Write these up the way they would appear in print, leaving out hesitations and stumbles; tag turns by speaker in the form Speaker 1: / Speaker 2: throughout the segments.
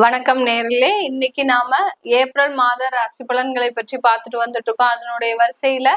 Speaker 1: வணக்கம் நேர்களே. இன்னைக்கு நாம ஏப்ரல் மாத ராசி பலன்களை பற்றி பார்த்துட்டு வந்துட்டு இருக்கோம். அதனுடைய வரிசையில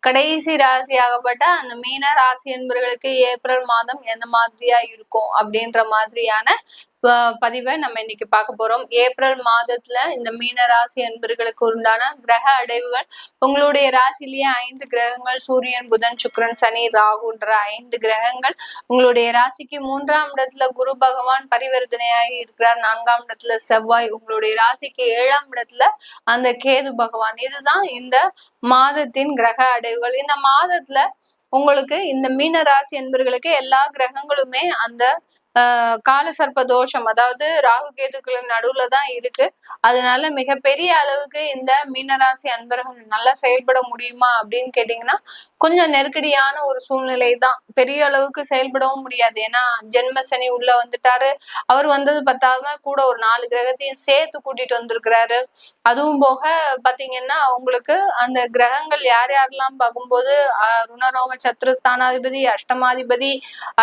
Speaker 1: கடைசி ராசியாகப்பட்ட அந்த மீன ராசி என்பவர்களுக்கு ஏப்ரல் மாதம் எந்த மாதிரியா இருக்கும் அப்படின்ற மாதிரியான பதிவை நம்ம இன்னைக்கு பார்க்க போறோம். ஏப்ரல் மாதத்துல இந்த மீன ராசி என்பர்களுக்கு உண்டான கிரக அடைவுகள், உங்களுடைய ராசிலேயே 5 கிரகங்கள், சூரியன், புதன், சுக்கிரன், சனி, ராகுன்ற 5 கிரகங்கள். உங்களுடைய ராசிக்கு 3ஆம் இடத்துல குரு பகவான் பரிவர்த்தனையாகி இருக்கிறார். 4ஆம் இடத்துல செவ்வாய், உங்களுடைய ராசிக்கு 7ஆம் இடத்துல அந்த கேது பகவான். இதுதான் இந்த மாதத்தின் கிரக அடைவுகள். இந்த மாதத்துல உங்களுக்கு இந்த மீன ராசி என்பர்களுக்கு எல்லா கிரகங்களுமே அந்த கால சர்ப்ப தோஷம், அதாவது ராகு கேதுக்களின் நடுவுல தான் இருக்கு. அதனால மிகப்பெரிய அளவுக்கு இந்த மீனராசி அன்பர்கள் நல்லா செயல்பட முடியுமா அப்படின்னு கேட்டீங்கன்னா கொஞ்சம் நெருக்கடியான ஒரு சூழ்நிலை தான். பெரிய அளவுக்கு செயல்படவும் முடியாது. ஏன்னா ஜென்ம சனி உள்ள வந்துட்டாரு. அவர் வந்தது பத்தாவதுனா கூட ஒரு 4 கிரகத்தையும் சேர்த்து கூட்டிட்டு வந்திருக்கிறாரு. அதுவும் போக பாத்தீங்கன்னா உங்களுக்கு அந்த கிரகங்கள் யார் யாரெல்லாம் பார்க்கும்போது ருணரோக சத்ருஸ்தானாதிபதி, அஷ்டமாதிபதி,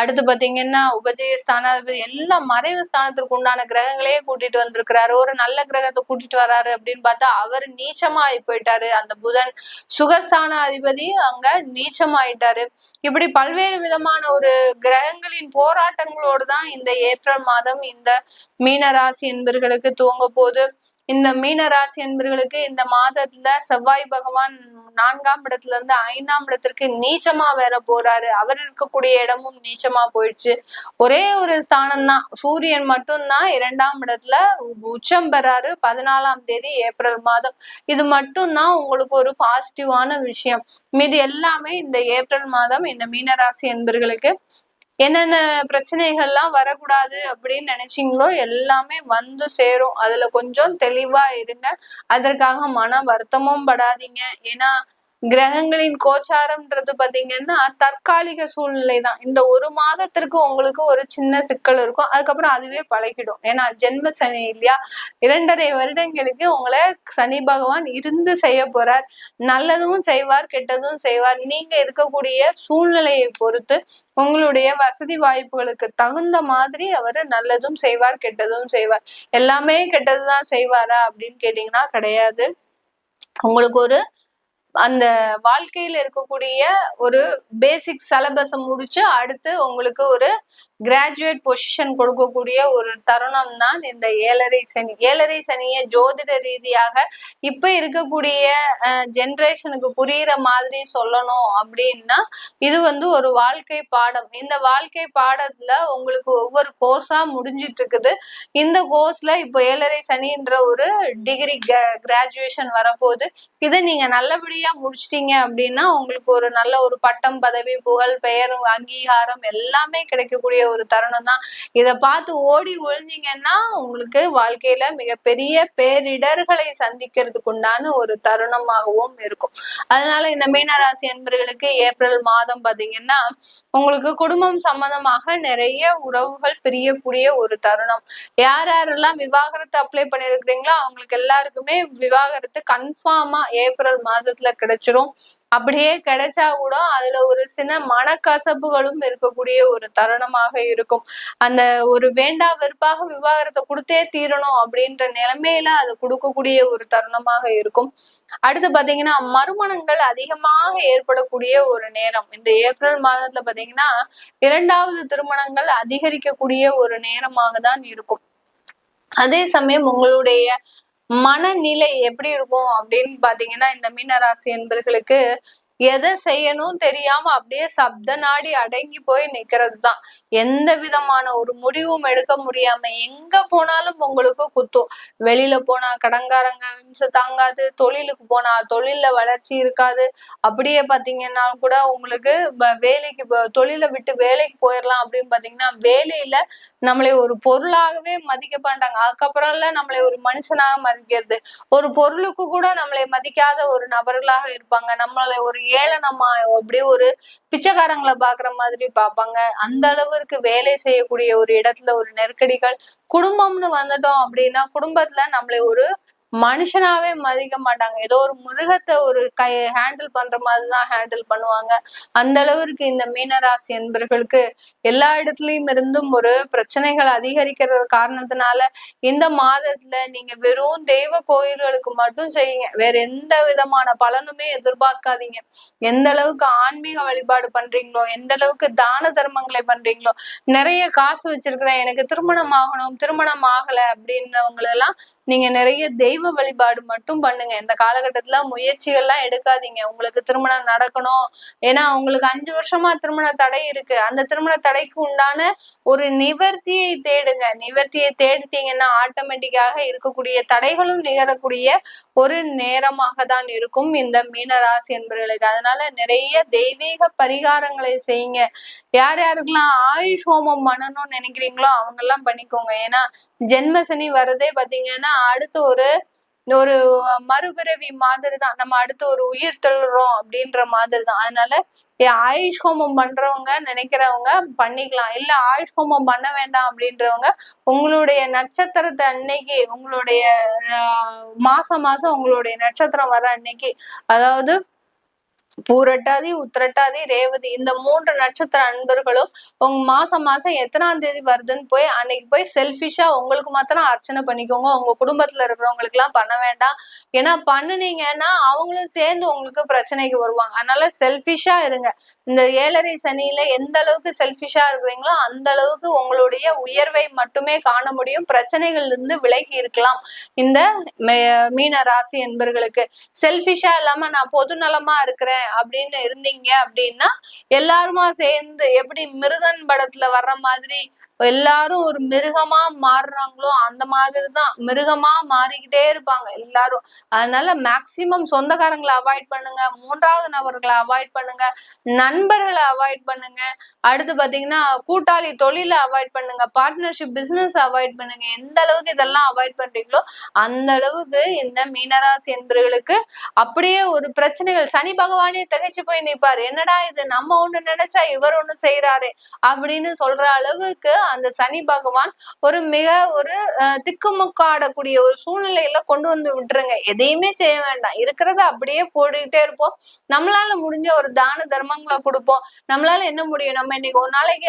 Speaker 1: அடுத்து பாத்தீங்கன்னா உபஜயஸ்தான எல்லாம் மறைவு ஸ்தானத்திற்கு உண்டான கிரகங்களையே கூட்டிட்டு வந்திருக்கிறாரு. ஒரு நல்ல கிரகத்தை கூட்டிட்டு வராரு அப்படின்னு பார்த்தா அவர் நீச்சமாயி போயிட்டாரு. அந்த புதன் சுகஸ்தான அதிபதி அங்க நீச்சமாயிட்டாரு. இப்படி பல்வேறு விதமான ஒரு கிரகங்களின் போராட்டங்களோடு தான் இந்த ஏப்ரல் மாதம் இந்த மீனராசி என்பர்களுக்கு துவங்க போகுது. இந்த மீன ராசி என்பர்களுக்கு இந்த மாதத்துல செவ்வாய் பகவான் 4ஆம் இடத்துல இருந்து 5ஆம் இடத்திற்கு நீச்சமா வேற போறாரு. அவர் இருக்கக்கூடிய இடமும் நீச்சமா போயிடுச்சு. ஒரே ஒரு ஸ்தானம் தான், சூரியன் மட்டும்தான் 2ஆம் இடத்துல உச்சம் பெறாரு 14ஆம் தேதி ஏப்ரல் மாதம். இது மட்டும்தான் உங்களுக்கு ஒரு பாசிட்டிவான விஷயம். மீது எல்லாமே இந்த ஏப்ரல் மாதம் இந்த மீனராசி என்பர்களுக்கு என்னென்ன பிரச்சனைகள்லாம் வரக்கூடாது அப்படின்னு நினைச்சீங்களோ எல்லாமே வந்து சேரும். அதுல கொஞ்சம் தெளிவா இருங்க. அதற்காக மன வருத்தமும் படாதீங்க. ஏன்னா கிரகங்களின் கோச்சாரம்ன்றது பாத்தீங்கன்னா தற்காலிக சூழ்நிலை தான். இந்த ஒரு மாதத்திற்கு உங்களுக்கு ஒரு சின்ன சிக்கல் இருக்கும். அதுக்கப்புறம் அதுவே பழகிடும். ஏன்னா ஜென்ம சனி இல்லையா, 2.5 வருடங்களுக்கு உங்களை சனி பகவான் இருந்து செய்ய போறார். நல்லதும் செய்வார், கெட்டதும் செய்வார். நீங்க இருக்கக்கூடிய சூழ்நிலையை பொறுத்து உங்களுடைய வசதி வாய்ப்புகளுக்கு தகுந்த மாதிரி அவர் நல்லதும் செய்வார், கெட்டதும் செய்வார். எல்லாமே கெட்டதுதான் செய்வாரா அப்படின்னு கேட்டீங்கன்னா கிடையாது. உங்களுக்கு ஒரு அந்த வாழ்க்கையில இருக்கக்கூடிய ஒரு பேசிக் சிலபஸை முடிச்சு அடுத்து உங்களுக்கு ஒரு கிராஜுவேட் பொசிஷன் கொடுக்கக்கூடிய ஒரு தருணம் தான் இந்த 7.5 சனி. 7.5 சனியை ஜோதிட ரீதியாக இப்ப இருக்கக்கூடிய ஜென்ரேஷனுக்கு புரியுற மாதிரி சொல்லணும் அப்படின்னா இது ஒரு வாழ்க்கை பாடம். இந்த வாழ்க்கை பாடத்துல உங்களுக்கு ஒவ்வொரு கோர்ஸா முடிஞ்சிட்டு இருக்குது. இந்த கோர்ஸ்ல இப்போ 7.5 சனின்ற ஒரு டிகிரி கிராஜுவேஷன் வரப்போகுது. இதை நீங்க நல்லபடியா முடிச்சிட்டீங்க அப்படின்னா உங்களுக்கு ஒரு நல்ல ஒரு பட்டம், பதவி, புகழ், பெயர், அங்கீகாரம் எல்லாமே கிடைக்கக்கூடிய ஒரு தருணம் தான். இதை பார்த்து ஓடி ஒழிஞ்சீங்கன்னா உங்களுக்கு வாழ்க்கையில மிகப்பெரிய பேரிடர்களை சந்திக்கிறதுக்கு உண்டான ஒரு தருணமாகவும் இருக்கும். அதனால இந்த மீனராசி என்பர்களுக்கு ஏப்ரல் மாதம் பாத்தீங்கன்னா உங்களுக்கு குடும்பம் சம்பந்தமாக நிறைய உறவுகள் பிரியக்கூடிய ஒரு தருணம். யார் யாரெல்லாம் விவாகரத்து அப்ளை பண்ணிருக்கிறீங்களோ அவங்களுக்கு எல்லாருக்குமே விவாகரத்து கன்ஃபார்மா ஏப்ரல் மாதத்துல கிடைச்சிரும். அப்படியே கிடைச்சா கூட அதுல ஒரு சின்ன மனக்கசப்புகளும் இருக்கக்கூடிய ஒரு தருணமாக இருக்கும். அந்த ஒரு வேண்டா வெறுப்பாக விவாகரத்தை கொடுத்தே தீரணும் அப்படின்ற நிலைமையில அது கொடுக்கக்கூடிய ஒரு தருணமாக இருக்கும். அடுத்து பாத்தீங்கன்னா மறுமணங்கள் அதிகமாக ஏற்படக்கூடிய ஒரு நேரம். இந்த ஏப்ரல் மாதத்துல பாத்தீங்கன்னா 2வது திருமணங்கள் அதிகரிக்கக்கூடிய ஒரு நேரமாக தான் இருக்கும். அதே சமயம் உங்களுடைய மனநிலை எப்படி இருக்கும் அப்படின்னு பாத்தீங்கன்னா இந்த மீனராசி என்பர்களுக்கு எதை செய்யணும் தெரியாம அப்படியே சப்த நாடி அடங்கி போய் நிக்கிறது தான். எந்த விதமான ஒரு முடிவும் எடுக்க முடியாம எங்க போனாலும் உங்களுக்கு குத்தும். வெளியில போனா கடங்காரங்க தாங்காது, தொழிலுக்கு போனா தொழில்ல வளர்ச்சி இருக்காது. அப்படியே பாத்தீங்கன்னா கூட உங்களுக்கு வேலைக்கு தொழிலை விட்டு வேலைக்கு போயிடலாம் அப்படின்னு பாத்தீங்கன்னா வேலையில நம்மளை ஒரு பொருளாகவே மதிக்க மாட்டாங்க. அதுக்கப்புறம்ல நம்மளை ஒரு மனுஷனாக மதிக்கிறது. ஒரு பொருளுக்கு கூட நம்மளை மதிக்காத ஒரு நபர்களாக இருப்பாங்க. நம்மளை ஒரு ஏளனமா அப்படியே ஒரு பிச்சைக்காரங்களை பாக்குற மாதிரி பார்ப்பாங்க. அந்த அளவிற்கு வேலை செய்யக்கூடிய ஒரு இடத்துல ஒரு நெருக்கடிகள். குடும்பம்னு வந்துட்டோம் அப்படின்னா குடும்பத்துல நம்மளை ஒரு மனுஷனாவே மதிக்க மாட்டாங்க. ஏதோ ஒரு மிருகத்தை ஒரு ஹேண்டில் பண்ற மாதிரிதான் ஹேண்டில் பண்ணுவாங்க. அந்த அளவிற்கு இந்த மீனராசி என்பர்களுக்கு எல்லா இடத்துலயும் இருந்தும் ஒரு பிரச்சனைகள் அதிகரிக்கிறது காரணத்தினால இந்த மாதத்துல நீங்க வெறும் தெய்வ கோயில்களுக்கு மட்டும் செய்யுங்க. வேற எந்த விதமான பலனுமே எதிர்பார்க்காதீங்க. எந்த அளவுக்கு ஆன்மீக வழிபாடு பண்றீங்களோ, எந்த அளவுக்கு தான தர்மங்களை பண்றீங்களோ, நிறைய காசு வச்சிருக்கிறேன், எனக்கு திருமணம் ஆகணும், திருமணம் ஆகல அப்படின்றவங்களெல்லாம் நீங்க நிறைய தெய்வ வழிபாடு மட்டும் பண்ணுங்க. இந்த காலகட்டத்துல முயற்சிகள்லாம் எடுக்காதீங்க. உங்களுக்கு திருமணம் நடக்கணும், ஏன்னா உங்களுக்கு 5 வருஷமா திருமண தடை இருக்கு. அந்த திருமண தடைக்கு உண்டான ஒரு நிவர்த்தியை தேடுங்க. நிவர்த்தியை தேடிட்டீங்கன்னா ஆட்டோமேட்டிக்காக இருக்கக்கூடிய தடைகளும் நிகழக்கூடிய ஒரு நேரமாக தான் இருக்கும் இந்த மீனராசி என்பவர்களுக்கு. அதனால நிறைய தெய்வீக பரிகாரங்களை செய்யுங்க. யார் யாருக்கெல்லாம் ஆயுஷ் ஹோமம் பண்ணணும்னு நினைக்கிறீங்களோ அவங்க எல்லாம் பண்ணிக்கோங்க. ஏன்னா ஜென்ம சனி வரதே பாத்தீங்கன்னா அடுத்து ஒரு ஒரு மறுபிறவி மாதிரி தான். நம்ம அடுத்து ஒரு உயிர் தள்ளுறோம் அப்படின்ற மாதிரி தான். அதனால ஆயுஷ் ஹோமம் பண்றவங்க நினைக்கிறவங்க பண்ணிக்கலாம். இல்ல ஆயுஷ் ஹோமம் பண்ண வேண்டாம் அப்படின்றவங்க உங்களுடைய நட்சத்திரத்தை அன்னைக்கு, உங்களுடைய மாசம் உங்களுடைய நட்சத்திரம் வர அன்னைக்கு, அதாவது பூரட்டாதி, உத்திரட்டாதி, ரேவதி, இந்த 3 நட்சத்திர அன்பர்களும் உங்க மாசம் எத்தனாம் தேதி வருதுன்னு போய் அன்னைக்கு போய் செல்ஃபிஷா உங்களுக்கு மாத்திரம் அர்ச்சனை பண்ணிக்கோங்க. உங்க குடும்பத்துல இருக்கிறவங்களுக்கு எல்லாம் பண்ண வேண்டாம். ஏன்னா பண்ணுனீங்கன்னா அவங்களும் சேர்ந்து உங்களுக்கு பிரச்சனைக்கு வருவாங்க. அதனால செல்ஃபிஷா இருங்க. இந்த 7.5 சனியில எந்த அளவுக்கு செல்ஃபிஷா இருக்கிறீங்களோ அந்த அளவுக்கு உங்களுடைய உயர்வை மட்டுமே காண முடியும். பிரச்சனைகள்ல இருந்து விலகி இருக்கலாம். இந்த மீன ராசி என்பர்களுக்கு செல்ஃபிஷா இல்லாம நான் பொது நலமா இருக்கிறேன் அப்படின்னு இருந்தீங்க அப்படின்னா எல்லாருமா சேர்ந்து எப்படி மிருகன் படத்துல வர்ற மாதிரி எல்லாரும் ஒரு மிருகமா மாறுறாங்களோ அந்த மாதிரிதான் மிருகமா மாறிக்கிட்டே இருப்பாங்க எல்லாரும். அதனால மேக்சிமம் சொந்தக்காரங்களை அவாய்ட் பண்ணுங்க, 3வது நபர்களை அவாய்ட் பண்ணுங்க, நண்பர்களை அவாய்ட் பண்ணுங்க. அடுத்து பாத்தீங்கன்னா கூட்டாளி தொழிலை அவாய்ட் பண்ணுங்க, பார்ட்னர்ஷிப் பிசினஸ் அவாய்ட் பண்ணுங்க. எந்த அளவுக்கு இதெல்லாம் அவாய்ட் பண்றீங்களோ அந்த அளவுக்கு இந்த மீனராசி என்பவர்களுக்கு அப்படியே ஒரு பிரச்சனைகள், சனி பகவானே திகைச்சு போய் நிற்பாரு. என்னடா இது, நம்ம ஒண்ணு நினைச்சா இவர் ஒண்ணு செய்யறாரு அப்படின்னு சொல்ற அளவுக்கு அந்த சனி பகவான் ஒரு மிக ஒரு திக்குமுக்காடக்கூடிய ஒரு சூழ்நிலையில கொண்டு வந்து விட்டுருங்க. எதையுமே செய்ய வேண்டாம், இருக்கிறத அப்படியே போட்டுக்கிட்டே இருப்போம். நம்மளால முடிஞ்ச ஒரு தான தர்மங்களை கொடுப்போம். நம்மளால என்ன முடியும், நம்ம இன்னைக்கு ஒரு நாளைக்கு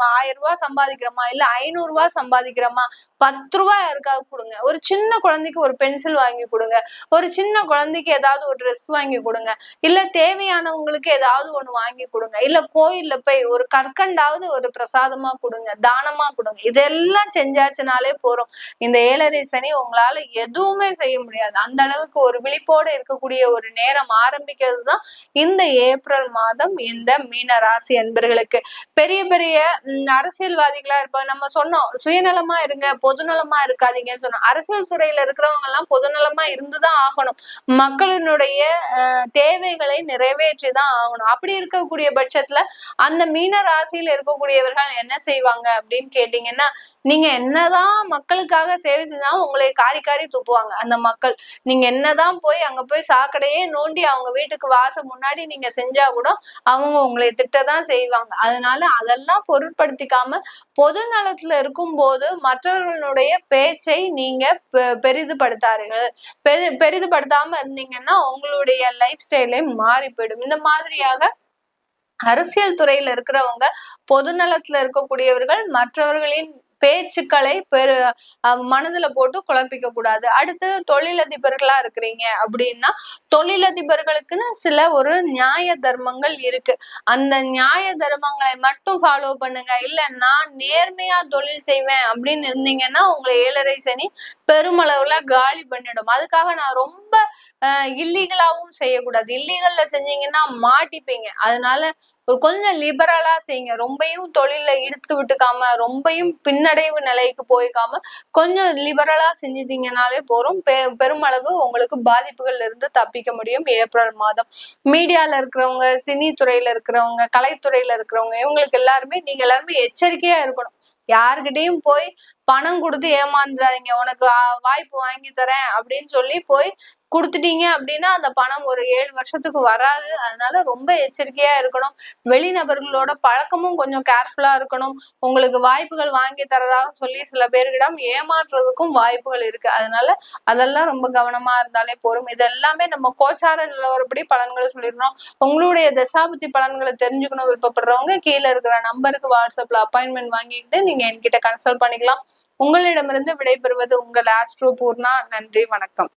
Speaker 1: 1000 ரூபாய் சம்பாதிக்கிறோமா, இல்ல 500 ரூபாய் சம்பாதிக்கிறோமா, 10 ரூபாய் யாருக்காவது கொடுங்க. ஒரு சின்ன குழந்தைக்கு ஒரு பென்சில் வாங்கி கொடுங்க, ஒரு சின்ன குழந்தைக்கு ஏதாவது ஒரு ட்ரெஸ் வாங்கி கொடுங்க, இல்ல தேவையானவங்களுக்கு ஏதாவது ஒண்ணு வாங்கி கொடுங்க, இல்ல கோயில்ல போய் ஒரு கற்கண்டாவது ஒரு பிரசாதமா கொடுங்க, தானமா கொடுங்க. இதெல்லாம் செஞ்சாச்சுனாலே போறோம். இந்த 7.5 சனி உங்களால எதுவுமே செய்ய முடியாது. அந்த அளவுக்கு ஒரு விழிப்போடு இருக்கக்கூடிய ஒரு நேரம் ஆரம்பிக்கிறது தான் இந்த ஏப்ரல் மாதம் இந்த மீன ராசி என்பர்களுக்கு. பெரிய பெரிய அரசியல்வாதிகளா இருப்பாங்க. நம்ம சொன்னோம் சுயநலமா இருங்க, பொதுநலமா இருக்காதீங்கன்னு சொன்னோம். அரசியல் துறையில இருக்கிறவங்க எல்லாம் பொதுநலமா இருந்துதான் ஆகணும். மக்களினுடைய தேவைகளை நிறைவேற்றிதான் ஆகணும். அப்படி இருக்கக்கூடிய பட்சத்துல அந்த மீன ராசியில இருக்கக்கூடியவர்கள் என்ன செய்வாங்க அப்படின்னு கேட்டீங்கன்னா, நீங்க என்னதான் மக்களுக்காக சேவை செஞ்சாலும் உங்களை காரி காரி துப்புவாங்க அந்த மக்கள். நீங்க என்னதான் போய் அங்க போய் சாக்கடையே நோண்டி அவங்க வீட்டுக்கு வாசல் முன்னாடி நீங்க செஞ்சா கூட அவங்க உங்களை திட்டதான் செய்வாங்க. அதனால அதெல்லாம் பொருட்படுத்திக்காம பொது நலத்துல இருக்கும் போது மற்றவர்களுடைய பேச்சை நீங்க பெரிதுபடுத்தாருங்க. பெரிதுபடுத்தாம இருந்தீங்கன்னா உங்களுடைய லைஃப் ஸ்டைலே மாறி போயிடும். இந்த மாதிரியாக அரசியல் துறையில இருக்கிறவங்க, பொது நலத்துல இருக்கக்கூடியவர்கள் மற்றவர்களின் பேச்சுக்களை மனதுல போட்டு குழப்பிக்க கூடாது. அடுத்து தொழிலதிபர்களா இருக்கிறீங்க அப்படின்னா தொழிலதிபர்களுக்குன்னு சில ஒரு நியாய தர்மங்கள் இருக்கு. அந்த நியாய தர்மங்களை மட்டும் ஃபாலோ பண்ணுங்க. இல்ல நான் நேர்மையா தொழில் செய்வேன் அப்படின்னு இருந்தீங்கன்னா உங்களை 7.5 சனி பெருமளவுல காலி பண்ணிடும். அதுக்காக நான் ரொம்ப இல்லீகலாவும் செய்யக்கூடாது. இல்லீகல்ல செஞ்சீங்கன்னா மாட்டிப்பீங்க. அதனால கொஞ்சம் லிபரலா செய்யுங்க. ரொம்பயும் தொழில இழுத்து விட்டுக்காம, ரொம்பயும் பின்னடைவு நிலைக்கு போய்க்காம கொஞ்சம் லிபரலா செஞ்சிட்டீங்கனாலே போறோம். பெருமளவு உங்களுக்கு பாதிப்புகள்ல இருந்து தப்பிக்க முடியும் ஏப்ரல் மாதம். மீடியால இருக்கிறவங்க, சினி துறையில இருக்கிறவங்க, கலைத்துறையில இருக்கிறவங்க, இவங்களுக்கு எல்லாருமே நீங்க எல்லாருமே எச்சரிக்கையா இருக்கணும். யாருக்கிட்டையும் போய் பணம் கொடுத்து ஏமாந்துடாதீங்க. உனக்கு வாய்ப்பு வாங்கி தரேன் அப்படின்னு சொல்லி போய் கொடுத்துட்டீங்க அப்படின்னா அந்த பணம் ஒரு 7 வருஷத்துக்கு வராது. அதனால ரொம்ப எச்சரிக்கையா இருக்கணும். வெளிநபர்களோட பழக்கமும் கொஞ்சம் கேர்ஃபுல்லா இருக்கணும். உங்களுக்கு வாய்ப்புகள் வாங்கி தரதாக சொல்லி சில பேர்களிடம் ஏமாற்றுறதுக்கும் வாய்ப்புகள் இருக்கு. அதனால அதெல்லாம் ரொம்ப கவனமா இருந்தாலே போதும். இதெல்லாமே நம்ம கோச்சார நிலவரப்படி பலன்களை சொல்லிடுறோம். உங்களுடைய தசாபுத்தி பலன்களை தெரிஞ்சுக்கணும் விருப்பப்படுறவங்க கீழே இருக்கிற நம்பருக்கு வாட்ஸ்அப்ல அப்பாயின்மெண்ட் வாங்கிக்கிட்டு நீங்க என்கிட்ட கன்சல்ட் பண்ணிக்கலாம். உங்களிடமிருந்து விடைபெறுவது உங்கள் ஆஸ்ட்ரோ பூர்ணா. நன்றி, வணக்கம்.